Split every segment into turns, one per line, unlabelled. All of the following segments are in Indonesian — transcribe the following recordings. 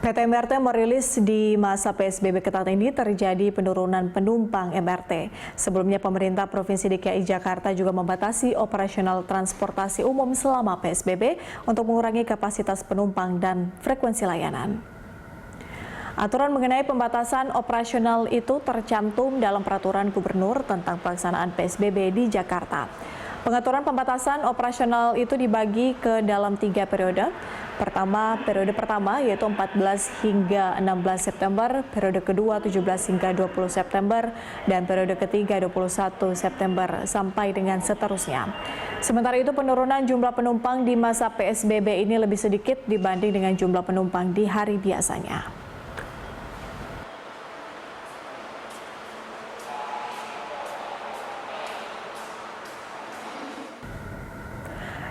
PT MRT merilis di masa PSBB ketat ini terjadi penurunan penumpang MRT. Sebelumnya pemerintah Provinsi DKI Jakarta juga membatasi operasional transportasi umum selama PSBB untuk mengurangi kapasitas penumpang dan frekuensi layanan. Aturan mengenai pembatasan operasional itu tercantum dalam peraturan gubernur tentang pelaksanaan PSBB di Jakarta. Pengaturan pembatasan operasional itu dibagi ke dalam 3 periode. Periode pertama yaitu 14 hingga 16 September, periode kedua 17 hingga 20 September, dan periode ketiga 21 September sampai dengan seterusnya. Sementara itu penurunan jumlah penumpang di masa PSBB ini lebih sedikit dibanding dengan jumlah penumpang di hari biasanya.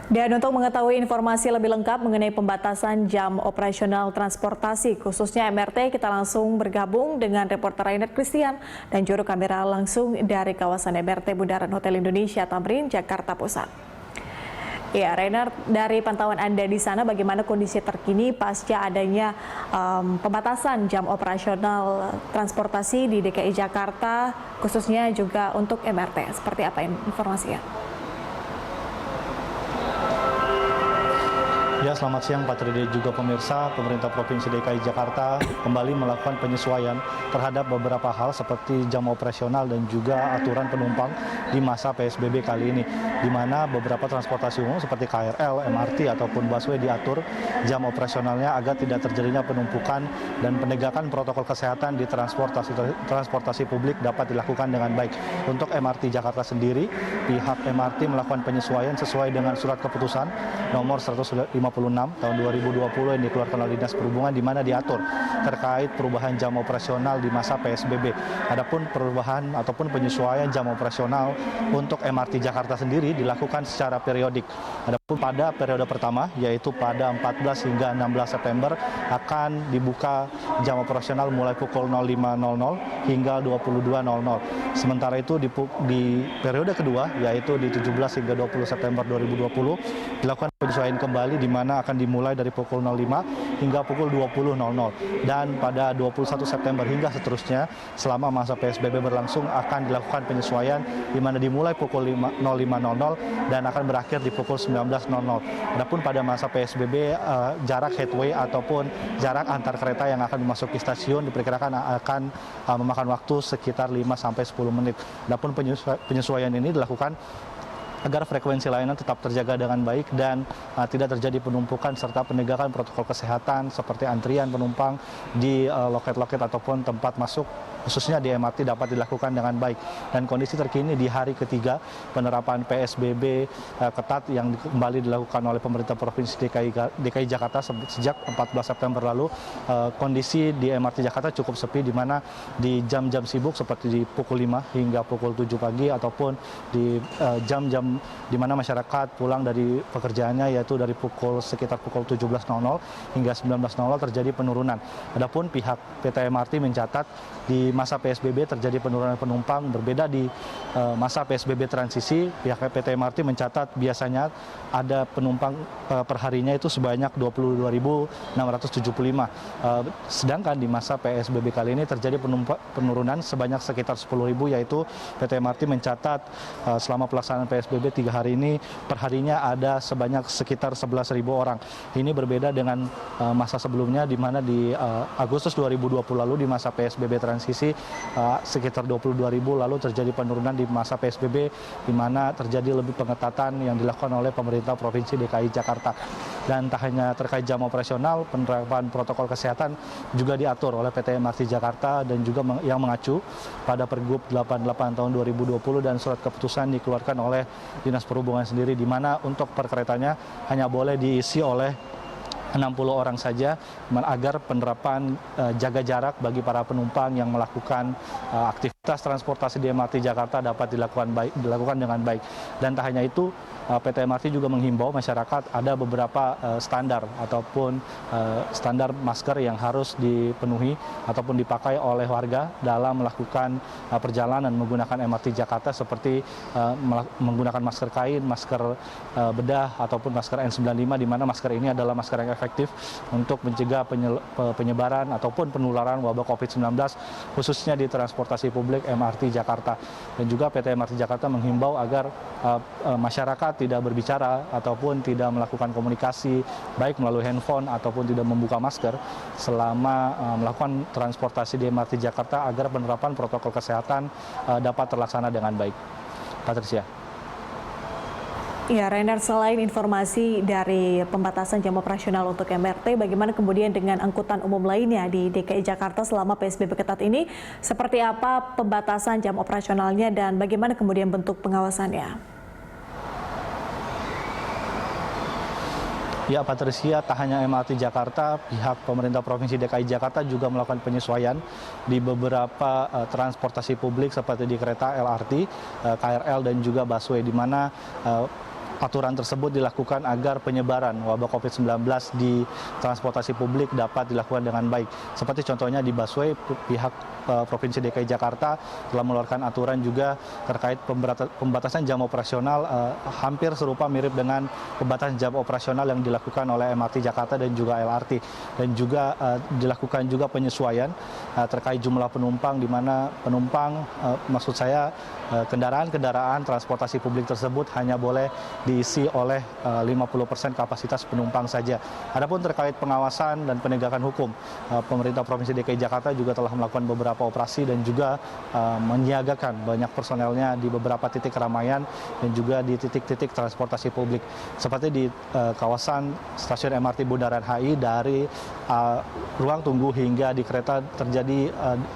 Dan untuk mengetahui informasi lebih lengkap mengenai pembatasan jam operasional transportasi, khususnya MRT, kita langsung bergabung dengan reporter Rainer Christian dan juru kamera langsung dari kawasan MRT Bundaran Hotel Indonesia Tamrin, Jakarta Pusat. Ya, Rainer, dari pantauan Anda di sana, bagaimana kondisi terkini pasca adanya pembatasan jam operasional transportasi di DKI Jakarta, khususnya juga untuk MRT? Seperti apa informasinya?
Ya, selamat siang Pak Tridi juga pemirsa. Pemerintah Provinsi DKI Jakarta kembali melakukan penyesuaian terhadap beberapa hal seperti jam operasional dan juga aturan penumpang di masa PSBB kali ini, di mana beberapa transportasi umum seperti KRL, MRT ataupun busway diatur jam operasionalnya agar tidak terjadinya penumpukan dan penegakan protokol kesehatan di transportasi publik dapat dilakukan dengan baik. Untuk MRT Jakarta sendiri, pihak MRT melakukan penyesuaian sesuai dengan surat keputusan nomor 156 tahun 2020 yang dikeluarkan oleh Dinas Perhubungan, di mana diatur terkait perubahan jam operasional di masa PSBB. Adapun perubahan ataupun penyesuaian jam operasional untuk MRT Jakarta sendiri dilakukan secara periodik. Adapun pada periode pertama, yaitu pada 14 hingga 16 September, akan dibuka jam operasional mulai pukul 05.00 hingga 22.00. Sementara itu di periode kedua, yaitu di 17 hingga 20 September 2020, dilakukan penyesuaian kembali di mana akan dimulai dari pukul 05 hingga pukul 20.00, dan pada 21 September hingga seterusnya selama masa PSBB berlangsung akan dilakukan penyesuaian di mana dimulai pukul 05.00 dan akan berakhir di pukul 19.00. Adapun pada masa PSBB jarak headway ataupun jarak antar kereta yang akan memasuki stasiun diperkirakan akan memakan waktu sekitar 5 sampai 10 menit. Adapun penyesuaian ini dilakukan agar frekuensi layanan tetap terjaga dengan baik dan tidak terjadi penumpukan serta penegakan protokol kesehatan seperti antrian penumpang di loket-loket ataupun tempat masuk khususnya di MRT dapat dilakukan dengan baik. Dan kondisi terkini di hari ketiga penerapan PSBB ketat yang kembali dilakukan oleh pemerintah Provinsi DKI Jakarta sejak 14 September lalu, kondisi di MRT Jakarta cukup sepi, di mana di jam-jam sibuk seperti di pukul 5 hingga pukul 7 pagi ataupun di jam-jam di mana masyarakat pulang dari pekerjaannya, yaitu dari sekitar pukul 17.00 hingga 19.00 terjadi penurunan. Adapun pihak PT MRT mencatat di masa PSBB terjadi penurunan penumpang. Berbeda di masa PSBB transisi, pihak PT MRT mencatat biasanya ada penumpang perharinya itu sebanyak 22.675. Sedangkan di masa PSBB kali ini terjadi penurunan sebanyak sekitar 10.000, yaitu PT MRT mencatat selama pelaksanaan PSBB 3 hari ini perharinya ada sebanyak sekitar 11.000 orang. Ini berbeda dengan masa sebelumnya, di mana di Agustus 2020 lalu di masa PSBB transisi sekitar 22.000, lalu terjadi penurunan di masa PSBB di mana terjadi lebih pengetatan yang dilakukan oleh pemerintah Provinsi DKI Jakarta. Dan tak hanya terkait jam operasional, penerapan protokol kesehatan juga diatur oleh PT MRT Jakarta dan juga yang mengacu pada Pergub 88 tahun 2020 dan surat keputusan dikeluarkan oleh Dinas Perhubungan sendiri, di mana untuk per keretanya hanya boleh diisi oleh 60 orang saja agar penerapan jaga jarak bagi para penumpang yang melakukan aktivitas Transportasi di MRT Jakarta dapat dilakukan dengan baik. Dan tak hanya itu, PT MRT juga menghimbau masyarakat ada beberapa standar ataupun standar masker yang harus dipenuhi ataupun dipakai oleh warga dalam melakukan perjalanan menggunakan MRT Jakarta, seperti menggunakan masker kain, masker bedah ataupun masker N95, di mana masker ini adalah masker yang efektif untuk mencegah penyebaran ataupun penularan wabah COVID-19 khususnya di transportasi publik MRT Jakarta. Dan juga PT MRT Jakarta menghimbau agar masyarakat tidak berbicara ataupun tidak melakukan komunikasi baik melalui handphone ataupun tidak membuka masker selama melakukan transportasi di MRT Jakarta, agar penerapan protokol kesehatan dapat terlaksana dengan baik. Patricia.
Ya, Rainer, selain informasi dari pembatasan jam operasional untuk MRT, bagaimana kemudian dengan angkutan umum lainnya di DKI Jakarta selama PSBB ketat ini? Seperti apa pembatasan jam operasionalnya dan bagaimana kemudian bentuk pengawasannya?
Ya, Patricia, tak hanya MRT Jakarta, pihak pemerintah Provinsi DKI Jakarta juga melakukan penyesuaian di beberapa transportasi publik seperti di kereta LRT, KRL dan juga busway, di mana aturan tersebut dilakukan agar penyebaran wabah COVID-19 di transportasi publik dapat dilakukan dengan baik. Seperti contohnya di busway, pihak Provinsi DKI Jakarta telah mengeluarkan aturan juga terkait pembatasan jam operasional hampir serupa mirip dengan pembatasan jam operasional yang dilakukan oleh MRT Jakarta dan juga LRT. Dan juga dilakukan juga penyesuaian terkait jumlah penumpang, di mana penumpang, maksud saya kendaraan-kendaraan transportasi publik tersebut hanya boleh diisi oleh 50% kapasitas penumpang saja. Adapun terkait pengawasan dan penegakan hukum, pemerintah Provinsi DKI Jakarta juga telah melakukan beberapa operasi dan juga menyiagakan banyak personelnya di beberapa titik keramaian dan juga di titik-titik transportasi publik. Seperti di kawasan stasiun MRT Bundaran HI, dari ruang tunggu hingga di kereta terjadi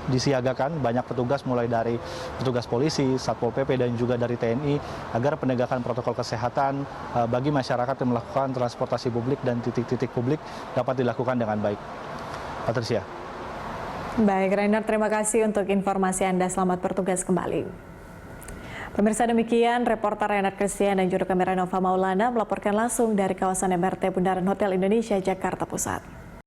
disiagakan banyak petugas, mulai dari petugas polisi, Satpol PP dan juga dari TNI, agar penegakan protokol kesehatan bagi masyarakat yang melakukan transportasi publik dan titik-titik publik dapat dilakukan dengan baik. Patricia.
Baik, Rainer, terima kasih untuk informasi Anda. Selamat bertugas kembali. Pemirsa, demikian reporter Renat Christian dan juru kamera Nova Maulana melaporkan langsung dari kawasan MRT Bundaran Hotel Indonesia, Jakarta Pusat.